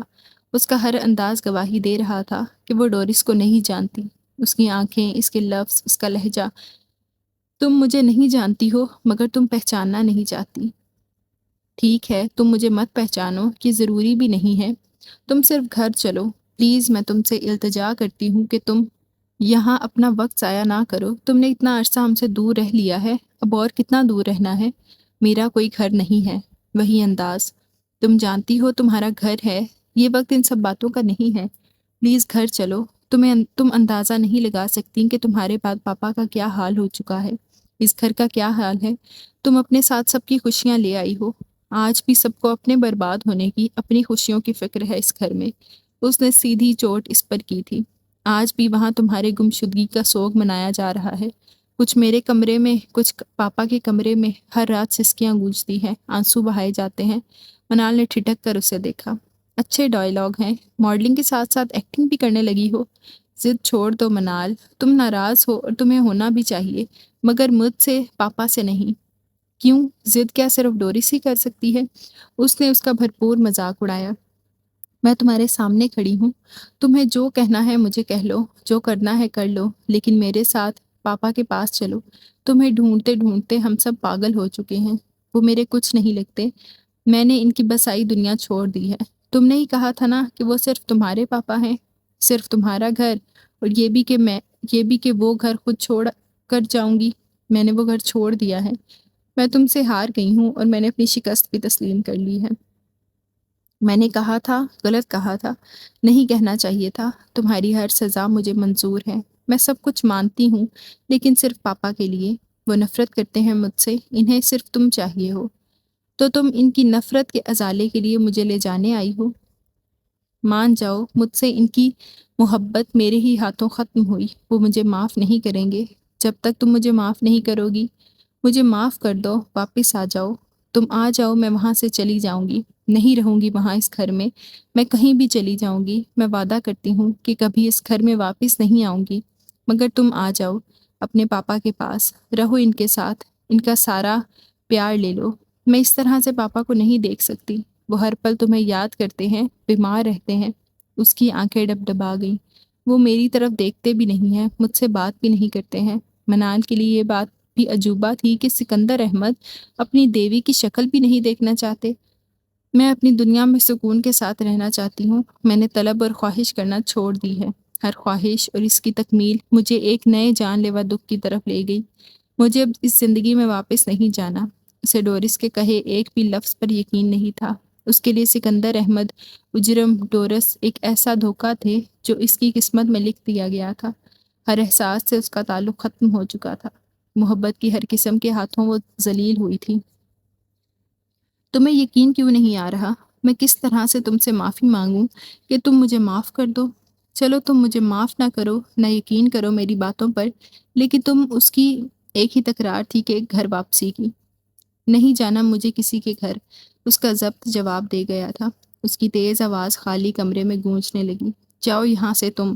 اس کا ہر انداز گواہی دے رہا تھا کہ وہ ڈورس کو نہیں جانتی۔ اس کی آنکھیں، اس کے لفظ، اس کا لہجہ۔ تم مجھے نہیں جانتی ہو مگر تم پہچاننا نہیں چاہتی۔ ٹھیک ہے، تم مجھے مت پہچانو، یہ ضروری بھی نہیں ہے۔ تم صرف گھر چلو، پلیز۔ میں تم سے التجا کرتی ہوں کہ تم یہاں اپنا وقت ضائع نہ کرو۔ تم نے اتنا عرصہ ہم سے دور رہ لیا ہے، اب اور کتنا دور رہنا ہے؟ میرا کوئی گھر نہیں ہے۔ وہی انداز۔ تم جانتی ہو تمہارا گھر ہے، یہ وقت ان سب باتوں کا نہیں ہے۔ پلیز گھر چلو۔ تم اندازہ نہیں لگا سکتی کہ تمہارے بعد پاپا کا کیا حال ہو چکا ہے، اس گھر کا کیا حال ہے۔ تم اپنے ساتھ سب کی خوشیاں لے آئی ہو، آج بھی سب کو اپنے برباد ہونے کی، اپنی خوشیوں کی فکر ہے اس گھر میں۔ اس نے سیدھی چوٹ اس پر کی تھی۔ آج بھی وہاں تمہارے گمشدگی کا سوگ منایا جا رہا ہے۔ کچھ میرے کمرے میں، کچھ پاپا کے کمرے میں ہر رات سسکیاں گونجتی ہیں، آنسو بہائے جاتے ہیں۔ منال نے ٹھٹک کر اسے دیکھا۔ اچھے ڈائلاگ ہیں، ماڈلنگ کے ساتھ ساتھ ایکٹنگ بھی کرنے لگی ہو۔ ضد چھوڑ دو منال، تم ناراض ہو اور تمہیں ہونا بھی چاہیے، مگر مجھ سے، پاپا سے نہیں۔ کیوں؟ ضد کیا صرف ڈورس ہی کر سکتی ہے؟ اس نے اس کا بھرپور مذاق اڑایا۔ میں تمہارے سامنے کھڑی ہوں، تمہیں جو کہنا ہے مجھے کہہ لو، جو کرنا ہے کر لو، لیکن میرے ساتھ پاپا کے پاس چلو۔ تمہیں ڈھونڈتے ڈھونڈتے ہم سب پاگل ہو چکے ہیں، وہ میرے کچھ نہیں لگتے۔ میں نے ان کی بسائی دنیا چھوڑ دی ہے۔ تم نے ہی کہا تھا نا کہ وہ صرف تمہارے پاپا ہیں، صرف تمہارا گھر، اور یہ بھی کہ وہ گھر خود چھوڑ کر جاؤں گی۔ میں نے وہ گھر چھوڑ دیا ہے۔ میں تم سے ہار گئی ہوں اور میں نے اپنی شکست بھی تسلیم کر لی ہے۔ میں نے کہا تھا، غلط کہا تھا، نہیں کہنا چاہیے تھا۔ تمہاری ہر سزا مجھے منظور ہے، میں سب کچھ مانتی ہوں، لیکن صرف پاپا کے لیے۔ وہ نفرت کرتے ہیں مجھ سے، انہیں صرف تم چاہیے ہو، تو تم ان کی نفرت کے ازالے کے لیے مجھے لے جانے آئی ہو۔ مان جاؤ، مجھ سے ان کی محبت میرے ہی ہاتھوں ختم ہوئی۔ وہ مجھے معاف نہیں کریں گے جب تک تم مجھے معاف نہیں کرو گی۔ مجھے معاف کر دو، واپس آ جاؤ۔ تم آ جاؤ، میں وہاں سے چلی جاؤں گی، نہیں رہوں گی وہاں اس گھر میں۔ میں کہیں بھی چلی جاؤں گی، میں وعدہ کرتی ہوں کہ کبھی اس گھر میں واپس نہیں آؤں گی، مگر تم آ جاؤ اپنے پاپا کے پاس، رہو ان کے ساتھ، ان کا سارا پیار لے لو۔ میں اس طرح سے پاپا کو نہیں دیکھ سکتی، وہ ہر پل تمہیں یاد کرتے ہیں، بیمار رہتے ہیں۔ اس کی آنکھیں ڈبڈبا گئیں۔ وہ میری طرف دیکھتے بھی نہیں ہیں، مجھ سے بات بھی نہیں کرتے ہیں۔ منال کے لیے یہ بات بھی عجوبہ تھی کہ سکندر احمد اپنی دیوی کی شکل بھی نہیں دیکھنا چاہتے۔ میں اپنی دنیا میں سکون کے ساتھ رہنا چاہتی ہوں۔ میں نے طلب اور خواہش کرنا چھوڑ دی ہے۔ ہر خواہش اور اس کی تکمیل مجھے ایک نئے جان لیوا دکھ کی طرف لے گئی۔ مجھے اب اس زندگی میں واپس نہیں جانا۔ اسے ڈورس کے کہے ایک بھی لفظ پر یقین نہیں تھا۔ اس کے لیے سکندر احمد، اجرم، ڈورس ایک ایسا دھوکہ تھے جو اس کی قسمت میں لکھ دیا گیا تھا۔ ہر احساس سے اس کا تعلق ختم ہو چکا تھا۔ محبت کی ہر قسم کے ہاتھوں وہ ذلیل ہوئی تھی۔ تمہیں یقین کیوں نہیں آ رہا؟ میں کس طرح سے تم سے معافی مانگوں کہ تم مجھے معاف کر دو؟ چلو تم مجھے معاف نہ کرو، نہ یقین کرو میری باتوں پر، لیکن تم اس کی ایک ہی تکرار تھی کہ گھر واپسی کی۔ نہیں جانا مجھے کسی کے گھر، اس کا ضبط جواب دے گیا تھا۔ اس کی تیز آواز خالی کمرے میں گونجنے لگی۔ جاؤ یہاں سے تم،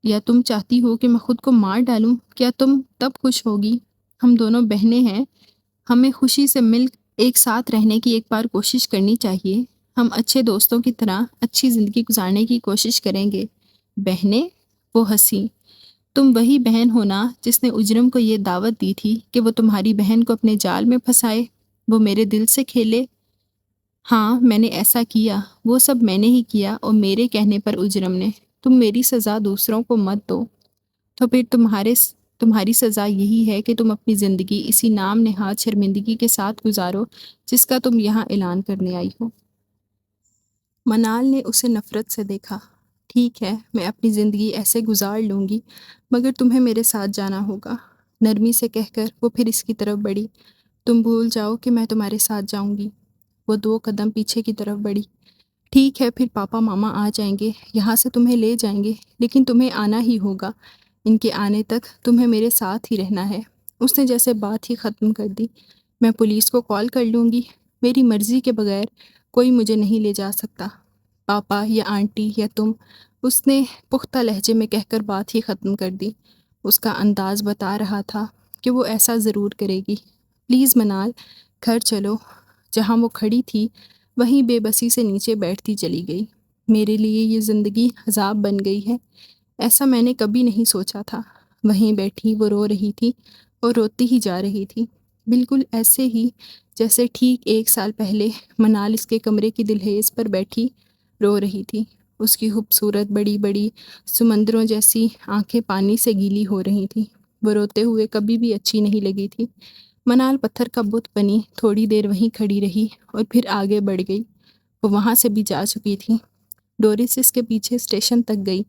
یا تم چاہتی ہو کہ میں خود کو مار ڈالوں؟ کیا تم تب خوش ہوگی؟ ہم دونوں بہنیں ہیں، ہمیں خوشی سے مل ایک ساتھ رہنے کی ایک بار کوشش کرنی چاہیے۔ ہم اچھے دوستوں کی طرح اچھی زندگی گزارنے کی کوشش کریں گے۔ بہنیں؟ وہ ہنسی۔ تم وہی بہن ہونا جس نے اجرم کو یہ دعوت دی تھی کہ وہ تمہاری بہن کو اپنے جال میں پھنسائے، وہ میرے دل سے کھیلے۔ ہاں میں نے ایسا کیا، وہ سب میں نے ہی کیا، اور میرے کہنے پر اجرم نے۔ تم میری سزا دوسروں کو مت دو، تو پھر تمہاری سزا یہی ہے کہ تم اپنی زندگی اسی نام نہاد شرمندگی کے ساتھ گزارو جس کا تم یہاں اعلان کرنے آئی ہو۔ منال نے اسے نفرت سے دیکھا۔ ٹھیک ہے، میں اپنی زندگی ایسے گزار لوں گی، مگر تمہیں میرے ساتھ جانا ہوگا، نرمی سے کہہ کر وہ پھر اس کی طرف بڑھی۔ تم بھول جاؤ کہ میں تمہارے ساتھ جاؤں گی۔ وہ 2 قدم پیچھے کی طرف بڑھی۔ ٹھیک ہے پھر پاپا ماما آ جائیں گے، یہاں سے تمہیں لے جائیں گے، لیکن تمہیں آنا ہی ہوگا، ان کے آنے تک تمہیں میرے ساتھ ہی رہنا ہے۔ اس نے جیسے بات ہی ختم کر دی۔ میں پولیس کو کال کر لوں گی، میری مرضی کے بغیر کوئی مجھے نہیں لے جا سکتا، پاپا یا آنٹی یا تم، اس نے پختہ لہجے میں کہہ کر بات ہی ختم کر دی۔ اس کا انداز بتا رہا تھا کہ وہ ایسا ضرور کرے گی۔ پلیز منال، گھر چلو۔ جہاں وہ کھڑی تھی وہیں بے بسی سے نیچے بیٹھتی چلی گئی۔ میرے لیے یہ زندگی عذاب بن گئی ہے، ایسا میں نے کبھی نہیں سوچا تھا۔ وہیں بیٹھی وہ رو رہی تھی اور روتی ہی جا رہی تھی، بالکل ایسے ہی جیسے ٹھیک 1 سال پہلے منال اس کے کمرے کی دہلیز پر بیٹھی رو رہی تھی۔ اس کی خوبصورت بڑی بڑی سمندروں جیسی آنکھیں پانی سے گیلی ہو رہی تھیں۔ وہ روتے ہوئے کبھی بھی اچھی نہیں لگی تھی۔ منال پتھر کا بت بنی تھوڑی دیر وہیں کھڑی رہی اور پھر آگے بڑھ گئی۔ وہ وہاں سے بھی جا چکی تھی۔ ڈورس اس کے پیچھے اسٹیشن تک گئی،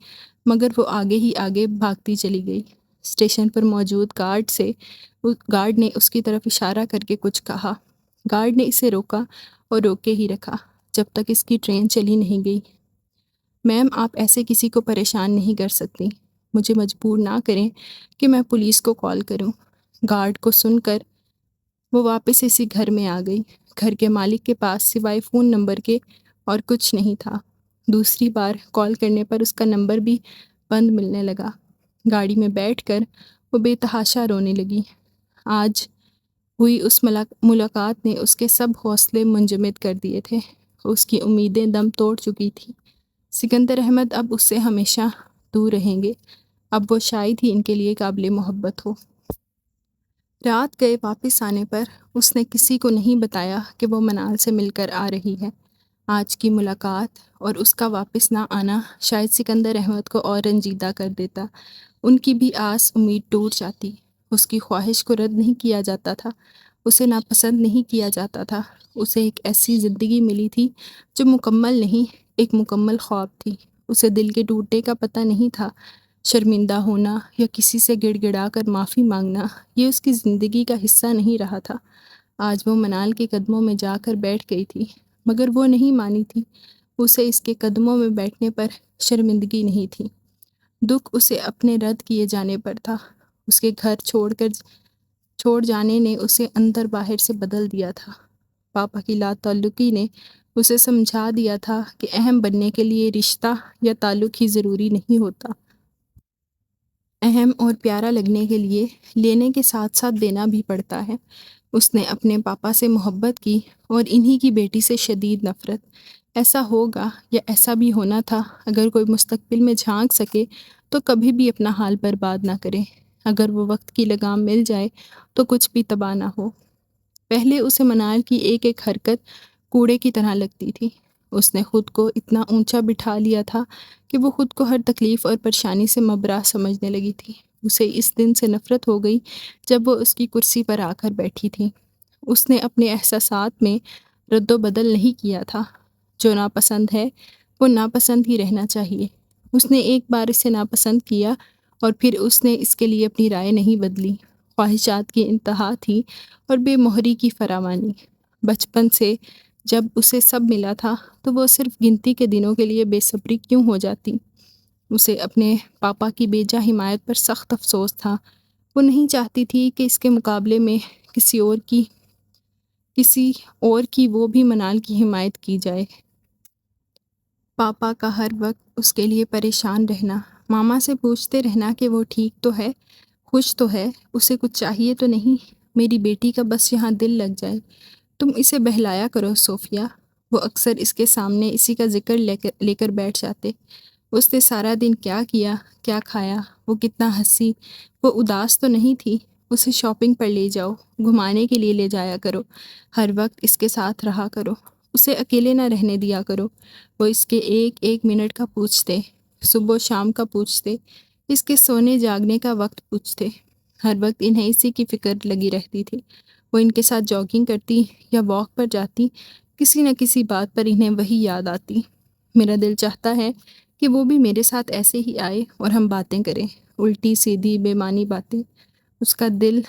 مگر وہ آگے ہی آگے بھاگتی چلی گئی۔ اسٹیشن پر موجود گارڈ نے اس کی طرف اشارہ کر کے کچھ کہا۔ گارڈ نے اسے روکا اور روکے ہی رکھا جب تک اس کی ٹرین چلی نہیں گئی۔ میم، آپ ایسے کسی کو پریشان نہیں کر سکتی، مجھے مجبور نہ کریں کہ میں پولیس کو کال کروں۔ گارڈ کو سن کر وہ واپس اسی گھر میں آ گئی۔ گھر کے مالک کے پاس سوائے فون نمبر کے اور کچھ نہیں تھا۔ دوسری بار کال کرنے پر اس کا نمبر بھی بند ملنے لگا۔ گاڑی میں بیٹھ کر وہ بے تحاشا رونے لگی۔ آج ہوئی اس ملاقات نے اس کے سب حوصلے منجمد کر دیے تھے۔ اس کی امیدیں دم توڑ چکی تھیں۔ سکندر احمد اب اس سے ہمیشہ دور رہیں گے، اب وہ شاید ہی ان کے لیے قابل محبت ہو۔ رات گئے واپس آنے پر اس نے کسی کو نہیں بتایا کہ وہ منال سے مل کر آ رہی ہے۔ آج کی ملاقات اور اس کا واپس نہ آنا شاید سکندر احمد کو اور رنجیدہ کر دیتا۔ ان کی بھی آس امید ٹوٹ جاتی۔ اس کی خواہش کو رد نہیں کیا جاتا تھا، اسے ناپسند نہیں کیا جاتا تھا۔ اسے ایک ایسی زندگی ملی تھی جو مکمل نہیں، ایک مکمل خواب تھی۔ اسے دل کے ٹوٹنے کا پتہ نہیں تھا۔ شرمندہ ہونا یا کسی سے گڑ گڑا کر معافی مانگنا یہ اس کی زندگی کا حصہ نہیں رہا تھا۔ آج وہ منال کے قدموں میں جا کر بیٹھ گئی تھی، مگر وہ نہیں مانی تھی۔ اسے اس کے قدموں میں بیٹھنے پر شرمندگی نہیں تھی، دکھ اسے اپنے رد کیے جانے پر تھا۔ اس کے گھر چھوڑ جانے نے اسے اندر باہر سے بدل دیا تھا۔ پاپا کی لا تعلقی نے اسے سمجھا دیا تھا کہ اہم بننے کے لیے رشتہ یا تعلق ہی ضروری نہیں ہوتا۔ اہم اور پیارا لگنے کے لیے لینے کے ساتھ ساتھ دینا بھی پڑتا ہے۔ اس نے اپنے پاپا سے محبت کی اور انہی کی بیٹی سے شدید نفرت۔ ایسا ہوگا یا ایسا بھی ہونا تھا، اگر کوئی مستقبل میں جھانک سکے تو کبھی بھی اپنا حال برباد نہ کرے۔ اگر وہ وقت کی لگام مل جائے تو کچھ بھی تباہ نہ ہو۔ پہلے اسے منال کی ایک ایک حرکت کوڑے کی طرح لگتی تھی۔ اس نے خود کو اتنا اونچا بٹھا لیا تھا کہ وہ خود کو ہر تکلیف اور پریشانی سے مبرا سمجھنے لگی تھی۔ اسے اس دن سے نفرت ہو گئی جب وہ اس کی کرسی پر آ کر بیٹھی تھی۔ اس نے اپنے احساسات میں رد و بدل نہیں کیا تھا۔ جو ناپسند ہے وہ ناپسند ہی رہنا چاہیے۔ اس نے ایک بار اسے ناپسند کیا اور پھر اس نے اس کے لیے اپنی رائے نہیں بدلی۔ خواہشات کی انتہا تھی اور بے مہری کی فراوانی۔ بچپن سے جب اسے سب ملا تھا تو وہ صرف گنتی کے دنوں کے لیے بے صبری کیوں ہو جاتی؟ اسے اپنے پاپا کی بے جا حمایت پر سخت افسوس تھا۔ وہ نہیں چاہتی تھی کہ اس کے مقابلے میں کسی اور کی وہ بھی منال کی حمایت کی جائے۔ پاپا کا ہر وقت اس کے لیے پریشان رہنا، ماما سے پوچھتے رہنا کہ وہ ٹھیک تو ہے، خوش تو ہے، اسے کچھ چاہیے تو نہیں، میری بیٹی کا بس یہاں دل لگ جائے، تم اسے بہلایا کرو صوفیہ۔ وہ اکثر اس کے سامنے اسی کا ذکر لے کر بیٹھ جاتے۔ اس نے سارا دن کیا کیا، کیا کھایا، وہ کتنا ہنسی، وہ اداس تو نہیں تھی۔ اسے شاپنگ پر لے جاؤ، گھمانے کے لیے لے جایا کرو، ہر وقت اس کے ساتھ رہا کرو، اسے اکیلے نہ رہنے دیا کرو۔ وہ اس کے ایک ایک منٹ کا پوچھتے، صبح و شام کا پوچھتے، اس کے سونے جاگنے کا وقت پوچھتے۔ ہر وقت انہیں اسی کی فکر لگی رہتی تھی۔ وہ ان کے ساتھ جاگنگ کرتی یا واک پر جاتی، کسی نہ کسی بات پر انہیں وہی یاد آتی۔ میرا دل چاہتا ہے کہ وہ بھی میرے ساتھ ایسے ہی آئے اور ہم باتیں کریں، الٹی سیدھی بے معنی باتیں۔ اس کا دل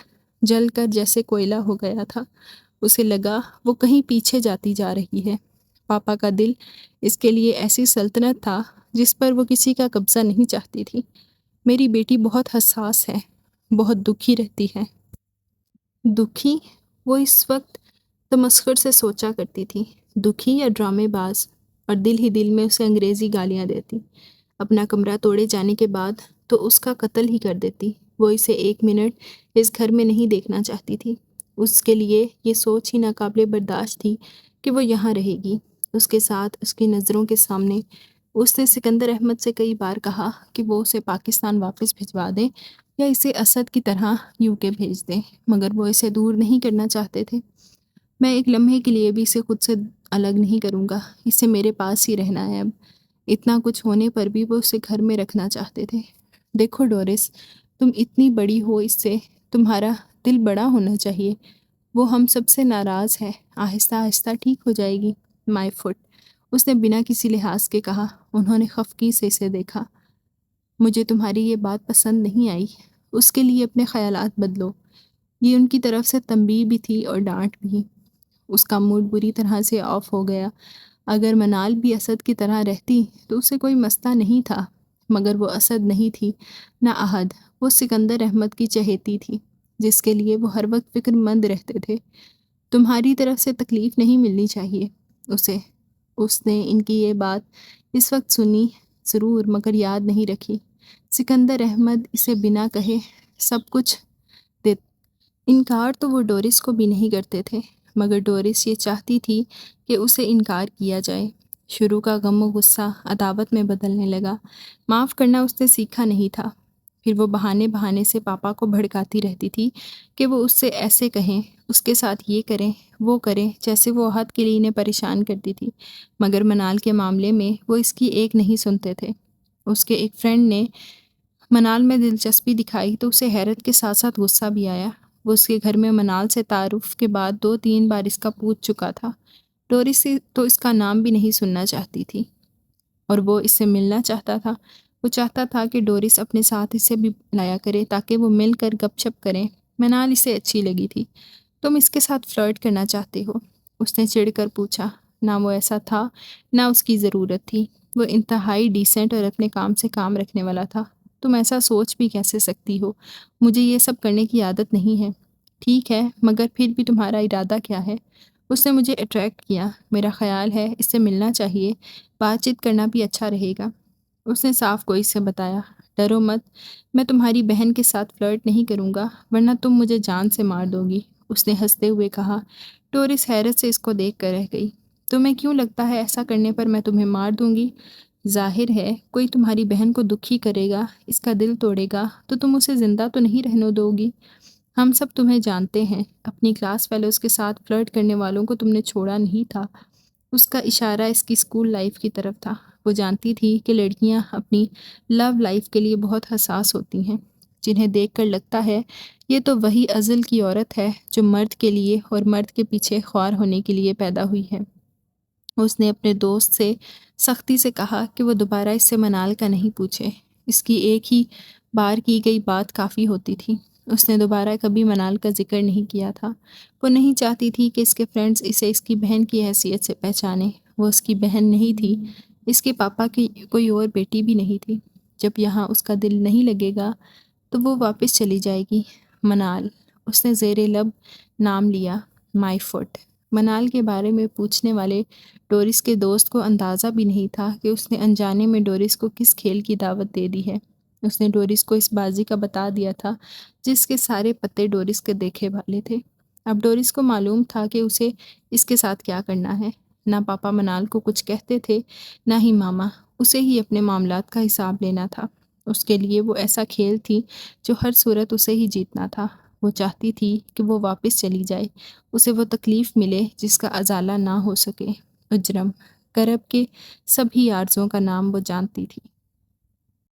جل کر جیسے کوئلہ ہو گیا تھا۔ اسے لگا وہ کہیں پیچھے جاتی جا رہی ہے۔ پاپا کا دل اس کے لیے ایسی سلطنت تھا جس پر وہ کسی کا قبضہ نہیں چاہتی تھی۔ میری بیٹی بہت حساس ہے، بہت دکھی رہتی ہے۔ دکھی؟ وہ اس وقت تمسخر سے سوچا کرتی تھی، دکھی یا ڈرامے باز، اور دل ہی دل میں اسے انگریزی گالیاں دیتی۔ اپنا کمرہ توڑے جانے کے بعد تو اس کا قتل ہی کر دیتی۔ وہ اسے 1 منٹ اس گھر میں نہیں دیکھنا چاہتی تھی۔ اس کے لیے یہ سوچ ہی ناقابل برداشت تھی کہ وہ یہاں رہے گی۔ اس کے ساتھ اس کی نظروں کے سامنے اس نے سکندر احمد سے کئی بار کہا کہ وہ اسے پاکستان واپس بھجوا دیں یا اسے اسد کی طرح UK بھیج دیں، مگر وہ اسے دور نہیں کرنا چاہتے تھے۔ میں ایک لمحے کے لیے بھی اسے خود سے الگ نہیں کروں گا، اسے میرے پاس ہی رہنا ہے اب۔ اتنا کچھ ہونے پر بھی وہ اسے گھر میں رکھنا چاہتے تھے۔ دیکھو ڈورس، تم اتنی بڑی ہو، اس سے تمہارا دل بڑا ہونا چاہیے۔ وہ ہم سب سے ناراض ہے، آہستہ آہستہ ٹھیک ہو جائے گی۔ مائی فٹ، اس نے بنا کسی لحاظ کے کہا۔ انہوں نے خفگی سے اسے دیکھا۔ مجھے تمہاری یہ بات پسند نہیں آئی، اس کے لیے اپنے خیالات بدلو۔ یہ ان کی طرف سے تنبیہ بھی تھی اور ڈانٹ بھی۔ اس کا موڈ بری طرح سے آف ہو گیا۔ اگر منال بھی اسد کی طرح رہتی تو اسے کوئی مسئلہ نہیں تھا، مگر وہ اسد نہیں تھی، نہ احد۔ وہ سکندر احمد کی چہیتی تھی، جس کے لیے وہ ہر وقت فکر مند رہتے تھے۔ تمہاری طرف سے تکلیف نہیں ملنی چاہیے اسے۔ اس نے ان کی یہ بات اس وقت سنی ضرور، مگر یاد نہیں رکھی۔ سکندر احمد اسے بنا کہے سب کچھ دے۔ انکار تو وہ ڈورس کو بھی نہیں کرتے تھے، مگر ڈورس یہ چاہتی تھی کہ اسے انکار کیا جائے۔ شروع کا غم و غصہ عداوت میں بدلنے لگا۔ معاف کرنا اس نے سیکھا نہیں تھا۔ پھر وہ بہانے بہانے سے پاپا کو بھڑکاتی رہتی تھی کہ وہ اس سے ایسے کہیں، اس کے ساتھ یہ کریں، وہ کریں، جیسے وہ احد کے لیے انہیں پریشان کرتی تھی، مگر منال کے معاملے میں وہ اس کی ایک نہیں سنتے تھے۔ اس کے ایک فرینڈ نے منال میں دلچسپی دکھائی تو اسے حیرت کے ساتھ ساتھ غصہ بھی آیا۔ وہ اس کے گھر میں منال سے تعارف کے بعد 2-3 بار اس کا پوچھ چکا تھا۔ ڈورس تو اس کا نام بھی نہیں سننا چاہتی تھی، اور وہ اس سے ملنا چاہتا تھا۔ وہ چاہتا تھا کہ ڈورس اپنے ساتھ اسے بھی لایا کرے تاکہ وہ مل کر گپ شپ کریں۔ منال اسے اچھی لگی تھی۔ تم اس کے ساتھ فلرٹ کرنا چاہتے ہو؟ اس نے چڑھ کر پوچھا۔ نہ وہ ایسا تھا، نہ اس کی ضرورت تھی۔ وہ انتہائی ڈیسنٹ اور اپنے کام سے کام رکھنے والا تھا۔ تم ایسا سوچ بھی کیسے سکتی ہو؟ مجھے یہ سب کرنے کی عادت نہیں ہے۔ ٹھیک ہے، مگر پھر بھی تمہارا ارادہ کیا ہے؟ اس نے مجھے اٹریکٹ کیا، میرا خیال ہے اس سے ملنا چاہیے، بات چیت کرنا بھی اچھا رہے گا۔ اس نے صاف گوئی سے بتایا، ڈرو مت، میں تمہاری بہن کے ساتھ فلرٹ نہیں کروں گا، ورنہ تم مجھے جان سے مار دو گی۔ اس نے ہنستے ہوئے کہا۔ ڈورس حیرت سے اس کو دیکھ کر رہ گئی۔ تمہیں کیوں لگتا ہے ایسا کرنے پر میں تمہیں مار دوں گی؟ ظاہر ہے کوئی تمہاری بہن کو دکھی کرے گا، اس کا دل توڑے گا تو تم اسے زندہ تو نہیں رہنے دو گی۔ ہم سب تمہیں جانتے ہیں، اپنی کلاس فیلوز کے ساتھ فلرٹ کرنے والوں کو تم نے چھوڑا نہیں تھا۔ اس کا اشارہ اس کی اسکول لائف کی طرف تھا۔ وہ جانتی تھی کہ لڑکیاں اپنی لو لائف کے لیے بہت حساس ہوتی ہیں، جنہیں دیکھ کر لگتا ہے یہ تو وہی ازل کی عورت ہے جو مرد کے لیے اور مرد کے پیچھے خوار ہونے کے لیے پیدا ہوئی ہے۔ اس نے اپنے دوست سے سختی سے کہا کہ وہ دوبارہ اس سے منال کا نہیں پوچھے۔ اس کی ایک ہی بار کی گئی بات کافی ہوتی تھی۔ اس نے دوبارہ کبھی منال کا ذکر نہیں کیا تھا۔ وہ نہیں چاہتی تھی کہ اس کے فرینڈز اسے اس کی بہن کی حیثیت سے پہچانیں۔ وہ اس کی بہن نہیں تھی، اس کے پاپا کی کوئی اور بیٹی بھی نہیں تھی۔ جب یہاں اس کا دل نہیں لگے گا تو وہ واپس چلی جائے گی۔ منال، اس نے زیر لب نام لیا۔ مائی فٹ۔ منال کے بارے میں پوچھنے والے ڈورس کے دوست کو اندازہ بھی نہیں تھا کہ اس نے انجانے میں ڈورس کو کس کھیل کی دعوت دے دی ہے۔ اس نے ڈورس کو اس بازی کا بتا دیا تھا جس کے سارے پتے ڈورس کے دیکھے والے تھے۔ اب ڈورس کو معلوم تھا کہ اسے اس کے ساتھ کیا کرنا ہے۔ نہ پاپا منال کو کچھ کہتے تھے، نہ ہی ماما۔ اسے ہی اپنے معاملات کا حساب لینا تھا۔ اس کے لیے وہ ایسا کھیل تھی جو ہر صورت اسے ہی جیتنا تھا۔ وہ چاہتی تھی کہ وہ واپس چلی جائے، اسے وہ تکلیف ملے جس کا ازالہ نہ ہو سکے۔ اجرم، کرب کے سبھی آرزوؤں کا نام وہ جانتی تھی۔